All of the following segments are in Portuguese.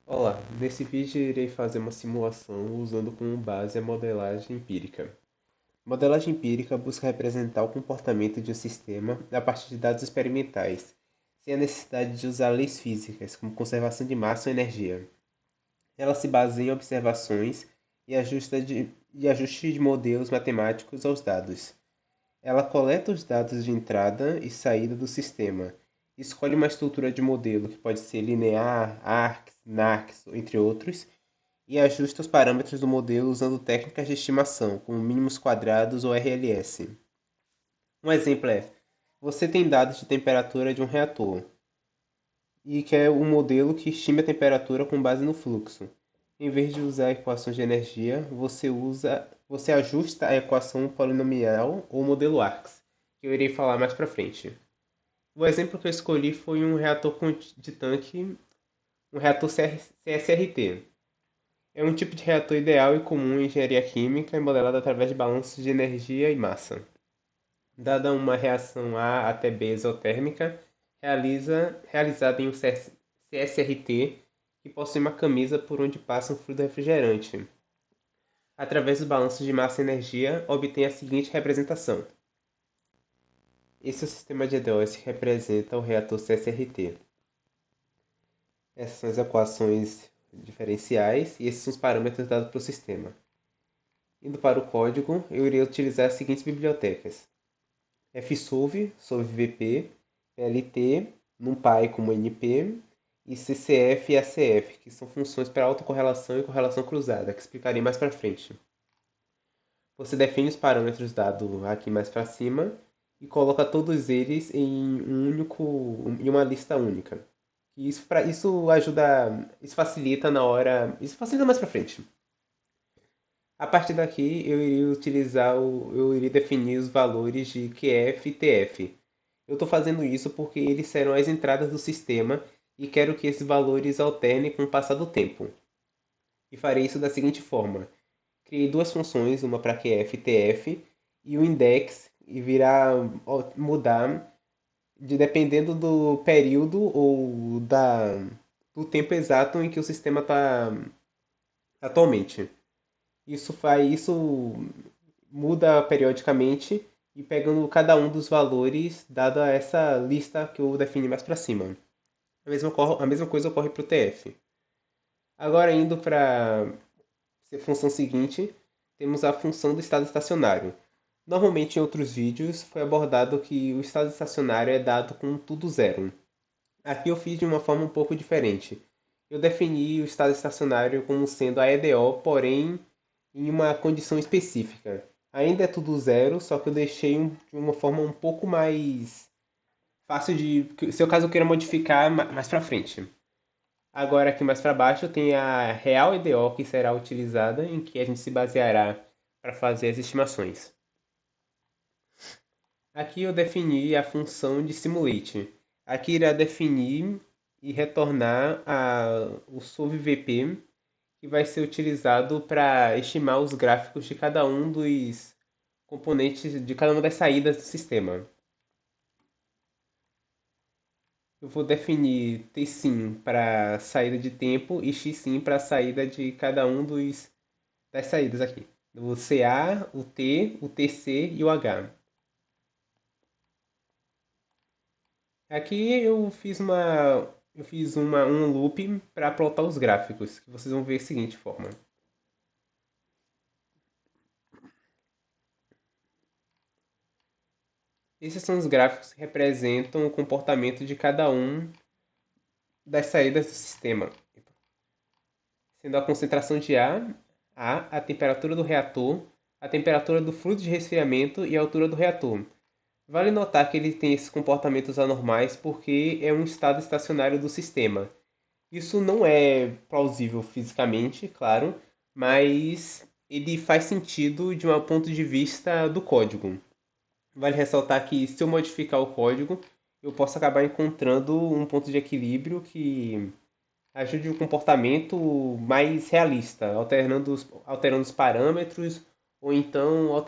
Olá, nesse vídeo irei fazer uma simulação usando como base a modelagem empírica. Modelagem empírica busca representar o comportamento de um sistema a partir de dados experimentais, sem a necessidade de usar leis físicas, como conservação de massa ou energia. Ela se baseia em observações e ajuste de modelos matemáticos aos dados. Ela coleta os dados de entrada e saída do sistema, escolhe uma estrutura de modelo que pode ser linear, arcs, narcs, entre outros, e ajusta os parâmetros do modelo usando técnicas de estimação, como mínimos quadrados ou RLS. Um exemplo é: você tem dados de temperatura de um reator e quer um modelo que estime a temperatura com base no fluxo. Em vez de usar equações de energia, você ajusta a equação polinomial ou modelo ARCS, que eu irei falar mais para frente. O exemplo que eu escolhi foi um reator de tanque, um reator CSRT. É um tipo de reator ideal e comum em engenharia química e modelado através de balanços de energia e massa. Dada uma reação A até B exotérmica, realizada em um CSRT que possui uma camisa por onde passa um fluido refrigerante. Através dos balanços de massa e energia, obtém a seguinte representação. Esse é o sistema de EDOS que representa o reator CSRT. Essas são as equações diferenciais e esses são os parâmetros dados para o sistema. Indo para o código, eu irei utilizar as seguintes bibliotecas: fsolve, solvevp, plt, numpy como np e ccf e acf, que são funções para autocorrelação e correlação cruzada, que explicarei mais para frente. Você define os parâmetros dados aqui mais para cima e coloca todos eles em uma lista única. Isso ajuda, isso facilita na hora, isso facilita mais para frente. A partir daqui eu iria definir os valores de QF e TF. Eu estou fazendo isso porque eles serão as entradas do sistema e quero que esses valores alternem com o passar do tempo. E farei isso da seguinte forma: criei duas funções, uma para QF e TF, e o index virá mudar dependendo do período ou do tempo exato em que o sistema está atualmente. Isso muda periodicamente e pegando cada um dos valores dada essa lista que eu defini mais para cima. A mesma coisa ocorre para o TF. Agora indo para a função seguinte, temos a função do estado estacionário. Normalmente em outros vídeos foi abordado que o estado estacionário é dado com tudo zero. Aqui eu fiz de uma forma um pouco diferente. Eu defini o estado estacionário como sendo a EDO, porém em uma condição específica. Ainda é tudo zero, só que eu deixei de uma forma um pouco mais fácil se eu caso eu queira modificar mais para frente. Agora aqui mais para baixo tem a real EDO que será utilizada, em que a gente se baseará para fazer as estimações. Aqui eu defini a função de simulate. Aqui irá definir e retornar o solvevp, que vai ser utilizado para estimar os gráficos de cada um dos componentes, de cada uma das saídas do sistema. Eu vou definir tsim para saída de tempo e xsim para saída de cada um das saídas aqui. O CA, o T, o TC e o H. Aqui eu fiz um loop para plotar os gráficos, que vocês vão ver da seguinte forma. Esses são os gráficos que representam o comportamento de cada um das saídas do sistema, sendo a concentração de ar, a temperatura do reator, a temperatura do fluido de resfriamento e a altura do reator. Vale notar que ele tem esses comportamentos anormais porque é um estado estacionário do sistema. Isso não é plausível fisicamente, claro, mas ele faz sentido de um ponto de vista do código. Vale ressaltar que se eu modificar o código, eu posso acabar encontrando um ponto de equilíbrio que ajude o comportamento mais realista, alterando os parâmetros ou então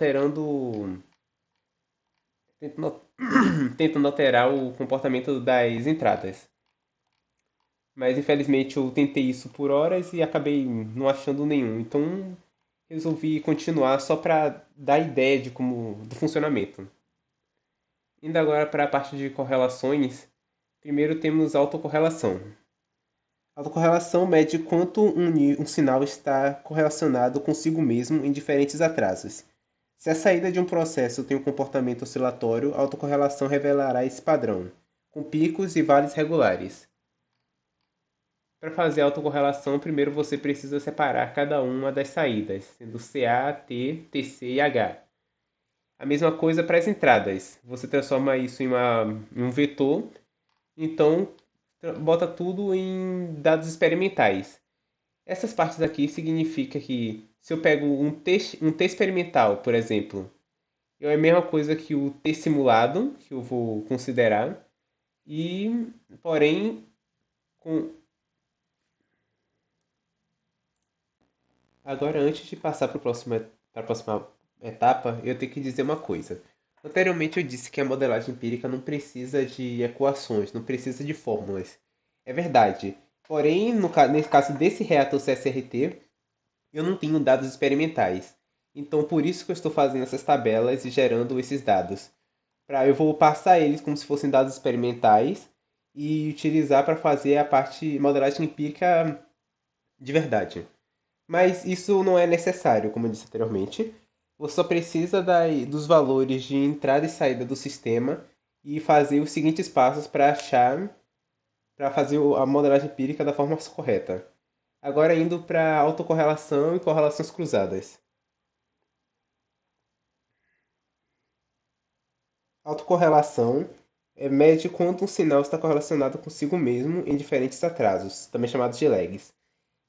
tentando, tentando alterar o comportamento das entradas. Mas infelizmente eu tentei isso por horas e acabei não achando nenhum. Então resolvi continuar só para dar ideia de como do funcionamento. Indo agora para a parte de correlações, primeiro temos a autocorrelação. A autocorrelação mede quanto um sinal está correlacionado consigo mesmo em diferentes atrasos. Se a saída de um processo tem um comportamento oscilatório, a autocorrelação revelará esse padrão, com picos e vales regulares. Para fazer a autocorrelação, primeiro você precisa separar cada uma das saídas, sendo CA, T, TC e H. A mesma coisa para as entradas. Você transforma isso em um vetor, então bota tudo em dados experimentais. Essas partes aqui significa que se eu pego um T experimental, por exemplo, é a mesma coisa que o T simulado, que eu vou considerar, e porém com... Agora, antes de passar para a próxima etapa, eu tenho que dizer uma coisa. Anteriormente eu disse que a modelagem empírica não precisa de equações, não precisa de fórmulas. É verdade. Porém, nesse caso desse reator CSRT, eu não tenho dados experimentais. Então, por isso que eu estou fazendo essas tabelas e gerando esses dados. Eu vou passar eles como se fossem dados experimentais e utilizar para fazer a parte modelagem empírica de verdade. Mas isso não é necessário, como eu disse anteriormente. Você só precisa dos valores de entrada e saída do sistema e fazer os seguintes passos para fazer a modelagem empírica da forma correta. Agora indo para autocorrelação e correlações cruzadas. Autocorrelação mede quanto um sinal está correlacionado consigo mesmo em diferentes atrasos, também chamados de lags.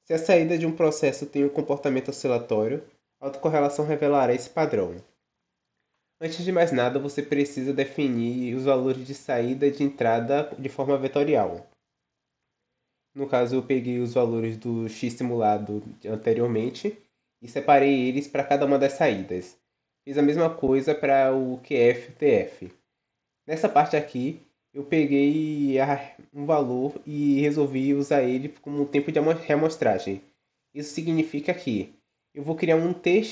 Se a saída de um processo tem um comportamento oscilatório, a autocorrelação revelará esse padrão. Antes de mais nada, você precisa definir os valores de saída e de entrada de forma vetorial. No caso, eu peguei os valores do x simulado anteriormente e separei eles para cada uma das saídas. Fiz a mesma coisa para o QF e TF. Nessa parte aqui, eu peguei um valor e resolvi usar ele como tempo de reamostragem. Isso significa que eu vou criar um T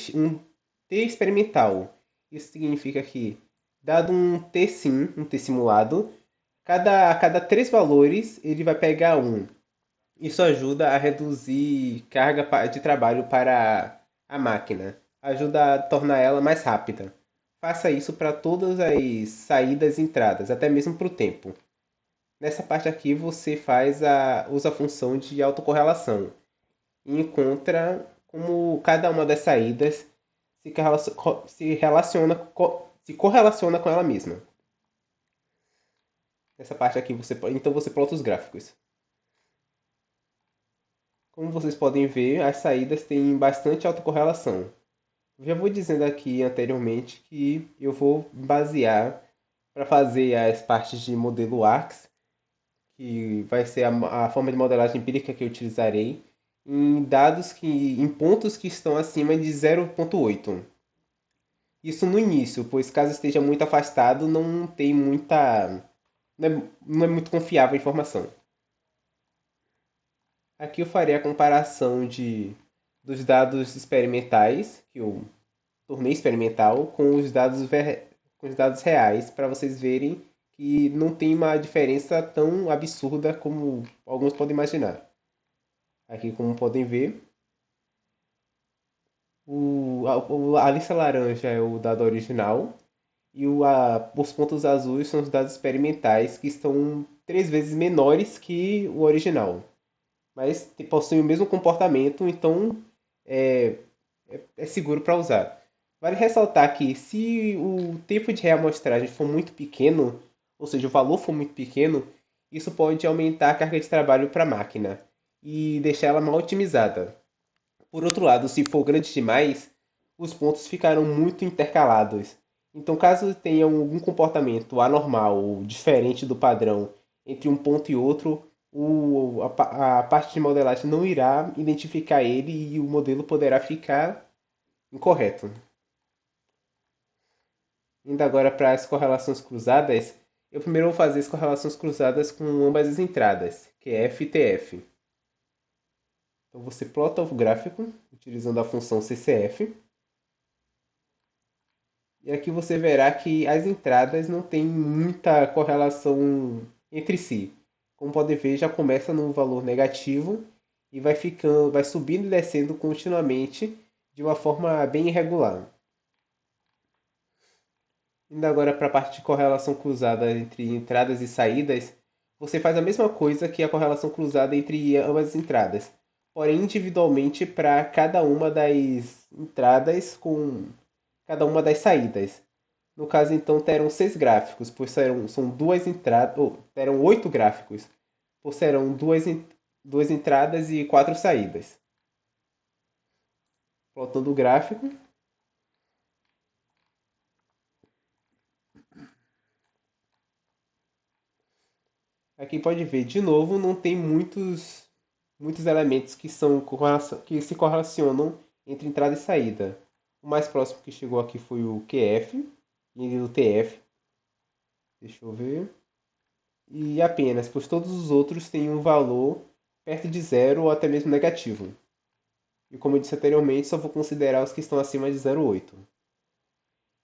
experimental. Isso significa que, dado um T sim, um T simulado, a cada três valores ele vai pegar um. Isso ajuda a reduzir carga de trabalho para a máquina. Ajuda a tornar ela mais rápida. Faça isso para todas as saídas e entradas, até mesmo para o tempo. Nessa parte aqui você usa a função de autocorrelação e encontra como cada uma das saídas se correlaciona com ela mesma. Nessa parte aqui então você plota os gráficos. Como vocês podem ver, as saídas têm bastante autocorrelação. Já vou dizendo aqui anteriormente que eu vou basear para fazer as partes de modelo ARCS, que vai ser a forma de modelagem empírica que eu utilizarei, em pontos que estão acima de 0,8. Isso no início, pois caso esteja muito afastado, não tem não é muito confiável a informação. Aqui eu farei a comparação dos dados experimentais, que eu tornei experimental, com os dados reais, para vocês verem que não tem uma diferença tão absurda como alguns podem imaginar. Aqui, como podem ver, a lista laranja é o dado original e os pontos azuis são os dados experimentais que estão três vezes menores que o original, mas possuem o mesmo comportamento, então é, é seguro para usar. Vale ressaltar que se o tempo de reamostragem for muito pequeno, ou seja, o valor for muito pequeno, isso pode aumentar a carga de trabalho para a máquina e deixar ela mal otimizada. Por outro lado, se for grande demais, os pontos ficarão muito intercalados. Então, caso tenha algum comportamento anormal ou diferente do padrão entre um ponto e outro, a parte de modelagem não irá identificar ele e o modelo poderá ficar incorreto. Indo agora para as correlações cruzadas, eu primeiro vou fazer as correlações cruzadas com ambas as entradas, QF e TF. Então você plota o gráfico utilizando a função CCF. E aqui você verá que as entradas não têm muita correlação entre si. Como pode ver, já começa no valor negativo e vai ficando, vai subindo e descendo continuamente de uma forma bem irregular. Indo agora para a parte de correlação cruzada entre entradas e saídas, você faz a mesma coisa que a correlação cruzada entre ambas as entradas, porém individualmente para cada uma das entradas com cada uma das saídas. No caso, então, terão 6 gráficos, pois são duas entradas, ou terão 8 gráficos, pois serão duas entradas e 4 saídas. Plotando o gráfico. Aqui pode ver, de novo, não tem muitos elementos que se correlacionam entre entrada e saída. O mais próximo que chegou aqui foi o QF e o TF. Deixa eu ver. E apenas, pois todos os outros têm um valor perto de zero ou até mesmo negativo. E como eu disse anteriormente, só vou considerar os que estão acima de 0,8.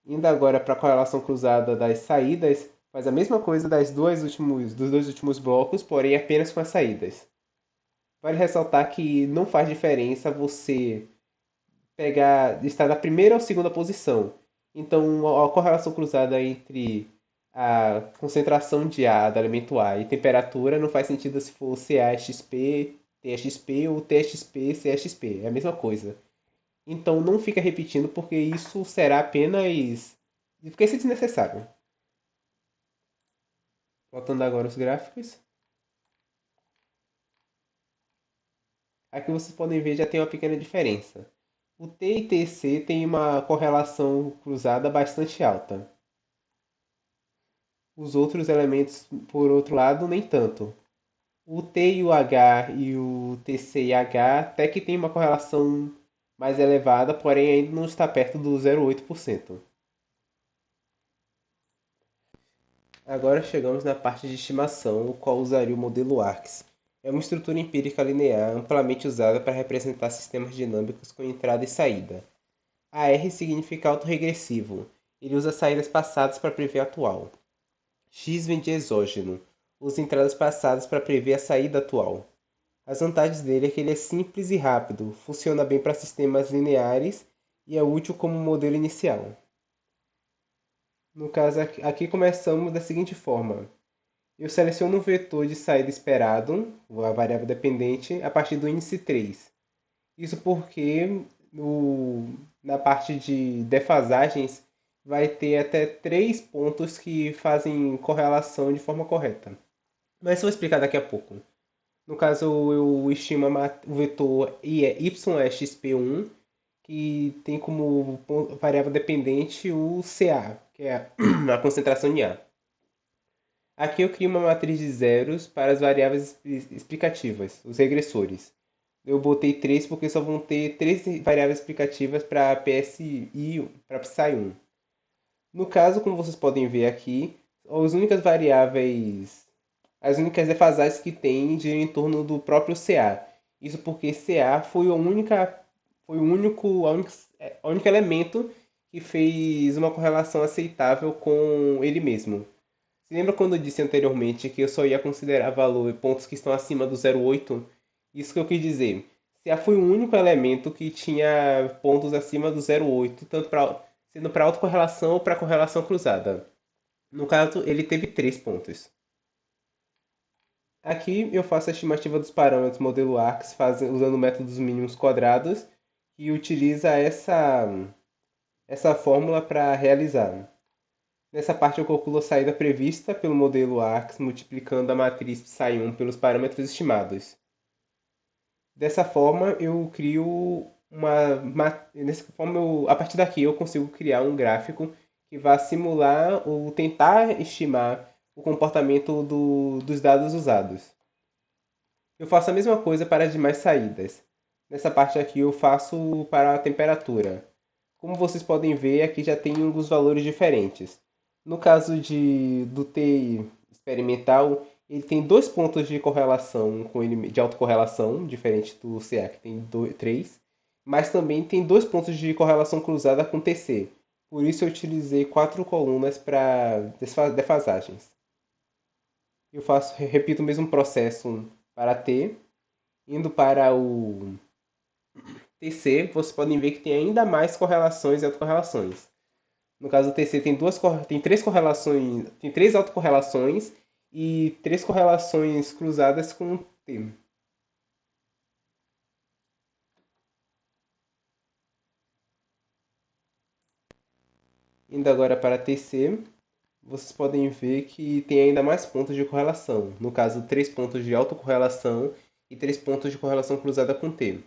Indo agora para a correlação cruzada das saídas, faz a mesma coisa dos dois últimos blocos, porém apenas com as saídas. Vale ressaltar que não faz diferença você estar na primeira ou segunda posição. Então, a correlação cruzada entre a concentração de A do elemento A e temperatura não faz sentido se for CaXP, TXP ou TXP, CXP. É a mesma coisa. Então, não fica repetindo porque isso será apenas. Porque isso é desnecessário. Voltando agora aos gráficos. Aqui vocês podem ver já tem uma pequena diferença. O T e TC têm uma correlação cruzada bastante alta. Os outros elementos, por outro lado, nem tanto. O T e o H e o TC e H até que tem uma correlação mais elevada, porém ainda não está perto do 0,8%. Agora chegamos na parte de estimação, o qual usaria o modelo ARCS. É uma estrutura empírica linear amplamente usada para representar sistemas dinâmicos com entrada e saída. A R significa autorregressivo. Ele usa saídas passadas para prever a atual. X vem de exógeno. Usa entradas passadas para prever a saída atual. As vantagens dele é que ele é simples e rápido, funciona bem para sistemas lineares e é útil como modelo inicial. No caso, aqui começamos da seguinte forma. Eu seleciono o vetor de saída esperado, a variável dependente, a partir do índice 3. Isso porque na parte de defasagens vai ter até 3 pontos que fazem correlação de forma correta. Mas eu vou explicar daqui a pouco. No caso, eu estimo o vetor YXP1, que tem como variável dependente o CA, que é a concentração em A. Aqui eu crio uma matriz de zeros para as variáveis explicativas, os regressores. Eu botei 3 porque só vão ter 3 variáveis explicativas para PSI, para Psy1. No caso, como vocês podem ver aqui, as únicas defasagens que tem giram em torno do próprio CA. Isso porque CA foi o único elemento que fez uma correlação aceitável com ele mesmo. Você lembra quando eu disse anteriormente que eu só ia considerar pontos que estão acima do 0,8? Isso que eu quis dizer. CA foi o único elemento que tinha pontos acima do 0,8, sendo para autocorrelação ou para correlação cruzada. No caso, ele teve 3 pontos. Aqui eu faço a estimativa dos parâmetros modelo ARCS usando o método dos mínimos quadrados e utiliza essa fórmula para realizar. Nessa parte eu calculo a saída prevista pelo modelo ARCS multiplicando a matriz Psi1 pelos parâmetros estimados. Dessa forma eu crio a partir daqui eu consigo criar um gráfico que vai simular ou tentar estimar o comportamento dos dados usados. Eu faço a mesma coisa para as demais saídas. Nessa parte aqui eu faço para a temperatura. Como vocês podem ver, aqui já tem alguns valores diferentes. No caso do T experimental, Ele tem dois pontos de correlação com ele, de autocorrelação, diferente do CA, que tem três, mas também tem dois pontos de correlação cruzada com TC. Por isso eu utilizei quatro colunas para defasagens. Repito o mesmo processo para T, indo para o TC, vocês podem ver que tem ainda mais correlações e autocorrelações. No caso do TC tem três correlações, tem três autocorrelações e três correlações cruzadas com T. Indo agora para TC, vocês podem ver que tem ainda mais pontos de correlação. No caso, três pontos de autocorrelação e três pontos de correlação cruzada com T.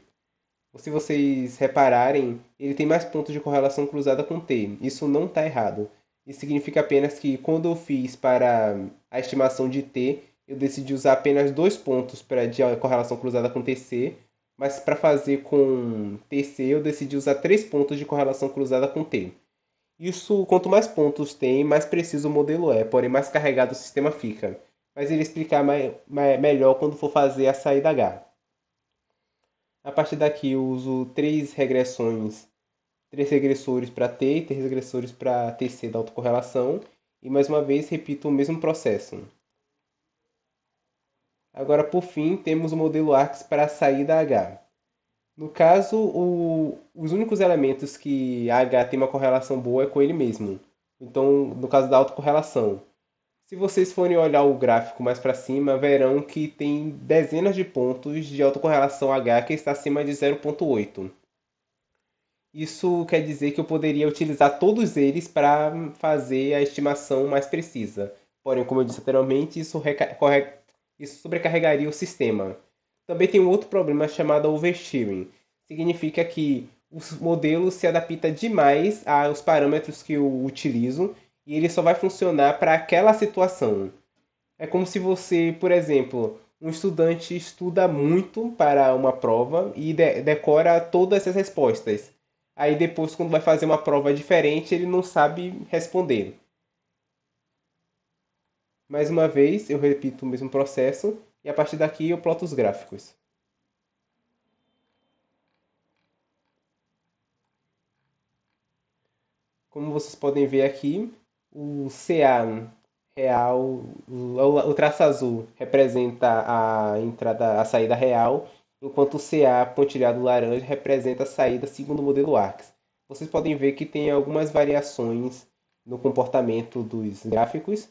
Se vocês repararem, ele tem mais pontos de correlação cruzada com T. Isso não está errado. Isso significa apenas que quando eu fiz para a estimação de T, eu decidi usar apenas dois pontos de correlação cruzada com TC, mas para fazer com TC eu decidi usar três pontos de correlação cruzada com T. Isso, quanto mais pontos tem, mais preciso o modelo é, porém mais carregado o sistema fica. Mas ele explicar melhor quando for fazer a saída H. A partir daqui eu uso três regressores para T e três regressores para TC da autocorrelação. E mais uma vez repito o mesmo processo. Agora, por fim, temos o modelo ARCS para a saída H. No caso, os únicos elementos que a H tem uma correlação boa é com ele mesmo. Então, no caso da autocorrelação. Se vocês forem olhar o gráfico mais para cima, verão que tem dezenas de pontos de autocorrelação H que está acima de 0,8. Isso quer dizer que eu poderia utilizar todos eles para fazer a estimação mais precisa. Porém, como eu disse anteriormente, isso sobrecarregaria o sistema. Também tem um outro problema chamado oversteering. Significa que o modelo se adapta demais aos parâmetros que eu utilizo e ele só vai funcionar para aquela situação. É como se você, por exemplo, um estudante estuda muito para uma prova e decora todas as respostas. Aí depois, quando vai fazer uma prova diferente, ele não sabe responder. Mais uma vez, eu repito o mesmo processo e a partir daqui eu ploto os gráficos. Como vocês podem ver aqui, o CA real, o traço azul representa a saída real, enquanto o CA pontilhado laranja representa a saída segundo o modelo ARCS. Vocês podem ver que tem algumas variações no comportamento dos gráficos,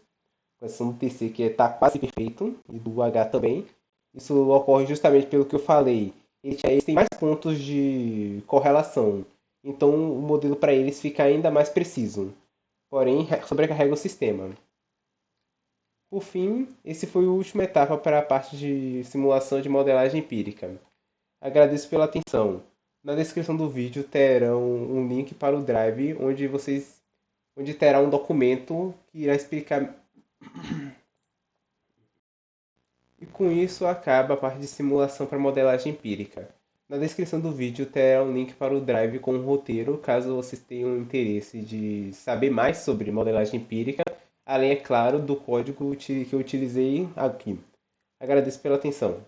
com exceção do TC que está quase perfeito, e do H também. Isso ocorre justamente pelo que eu falei. Eles têm mais pontos de correlação, então o modelo para eles fica ainda mais preciso, porém sobrecarrega o sistema. Por fim, esse foi a última etapa para a parte de simulação de modelagem empírica. Agradeço pela atenção. Na descrição do vídeo terão um link para o Drive, onde terá um documento que irá explicar. E com isso acaba a parte de simulação para modelagem empírica. Na descrição do vídeo terá um link para o Drive com um roteiro, caso vocês tenham interesse de saber mais sobre modelagem empírica, além, é claro, do código que eu utilizei aqui. Agradeço pela atenção.